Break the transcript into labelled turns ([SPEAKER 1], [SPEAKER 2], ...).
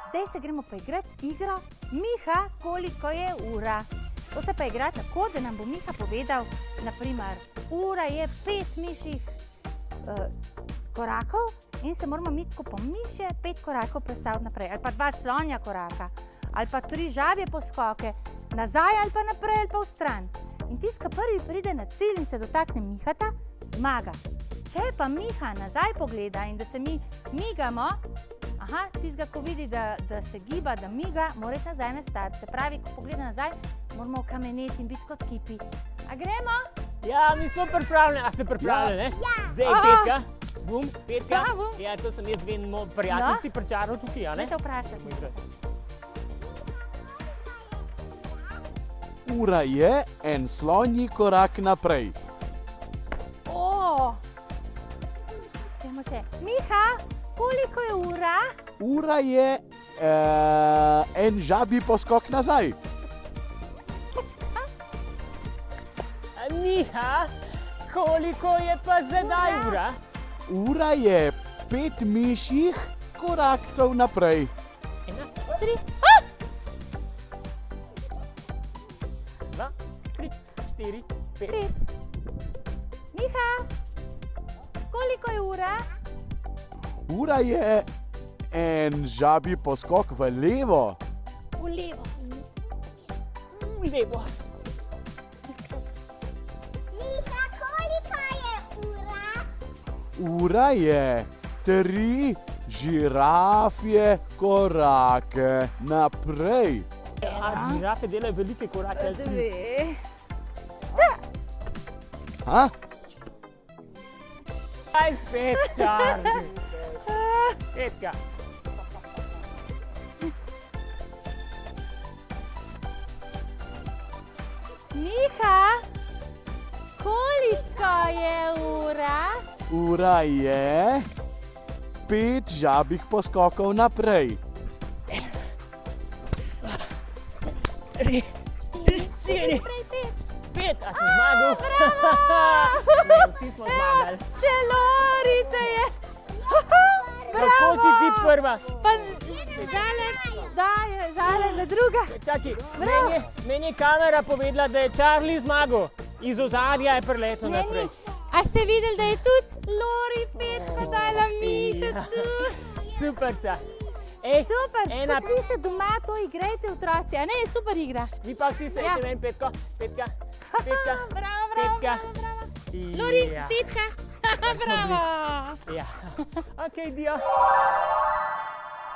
[SPEAKER 1] Zdaj se gremo pa igrati igro Miha, koliko je ura. To se pa igra tako, da nam bo Miha povedal, naprimer, ura je 5 mišjih korakov in se moramo mi tako po mišje 5 korakov prestaviti naprej. Ali pa 2 slonja koraka, ali pa 3 žabje poskoke, nazaj ali pa naprej ali pa v stran. In tisti, ki prvi pride na cilj in se dotakne Mihata, zmaga. Če pa Miha nazaj pogleda in da se mi migamo, tistega, ko vidi, da se giba, da miga, mora iti nazaj nastaviti. Se pravi, ko pogleda nazaj, moramo kameneti in biti kot kipi. A gremo?
[SPEAKER 2] Ja, mi smo pripravljeni. A ste pripravljeni, ne?
[SPEAKER 3] Ja.
[SPEAKER 2] Zdaj Petka. Bum, Petka.
[SPEAKER 1] Da, bum.
[SPEAKER 2] Ja, to sem jaz dve prijateljici pričaral tukaj, a ne?
[SPEAKER 1] Daj te vprašati.
[SPEAKER 4] Ura je en slonji korak naprej.
[SPEAKER 1] Dajmo še. Miha, koliko je ura?
[SPEAKER 4] Ura je en žabji poskok nazaj.
[SPEAKER 2] Miha, koliko je pa zdaj ura?
[SPEAKER 4] Ura je 5 mišjih korakcev naprej.
[SPEAKER 1] 3.
[SPEAKER 2] 2, 3, 4, 5.
[SPEAKER 1] 5. Miha, koliko je ura?
[SPEAKER 4] Ura je en žabji poskok v levo.
[SPEAKER 1] V levo.
[SPEAKER 2] Levo.
[SPEAKER 3] Miha, koliko je ura?
[SPEAKER 4] Ura je 3 žirafje korake naprej.
[SPEAKER 2] A žirafe delajo velike korake?
[SPEAKER 1] 2.
[SPEAKER 4] Ha?
[SPEAKER 2] Aj spet, Charlie. Petka.
[SPEAKER 1] Miha, koliko je ura?
[SPEAKER 4] Ura je 5 žabjih poskokov naprej.
[SPEAKER 2] 3, 4, 5. A sem zmagal? Ne, vsi smo zmagali.
[SPEAKER 1] Še Lori te je.
[SPEAKER 2] Kako si ti prva?
[SPEAKER 1] Pa zdaj na druga.
[SPEAKER 2] Čakaj, meni je kamera povedala, da je Charlie zmagal. Iz ozadja je preletel naprej.
[SPEAKER 1] A ste videli, da je tudi Lori Petka dala Miha tu?
[SPEAKER 2] Super.
[SPEAKER 1] Super,
[SPEAKER 2] ena-
[SPEAKER 1] tudi vi ste doma to igrajte, otroci. A ne, je super igra.
[SPEAKER 2] Vi pa vsi se še meni Petka.
[SPEAKER 1] Bravo,
[SPEAKER 2] Petka.
[SPEAKER 1] Lori,
[SPEAKER 2] Ja.
[SPEAKER 1] Petka.
[SPEAKER 2] smo bili.
[SPEAKER 1] Bravo.
[SPEAKER 2] Ja. Ok, dio.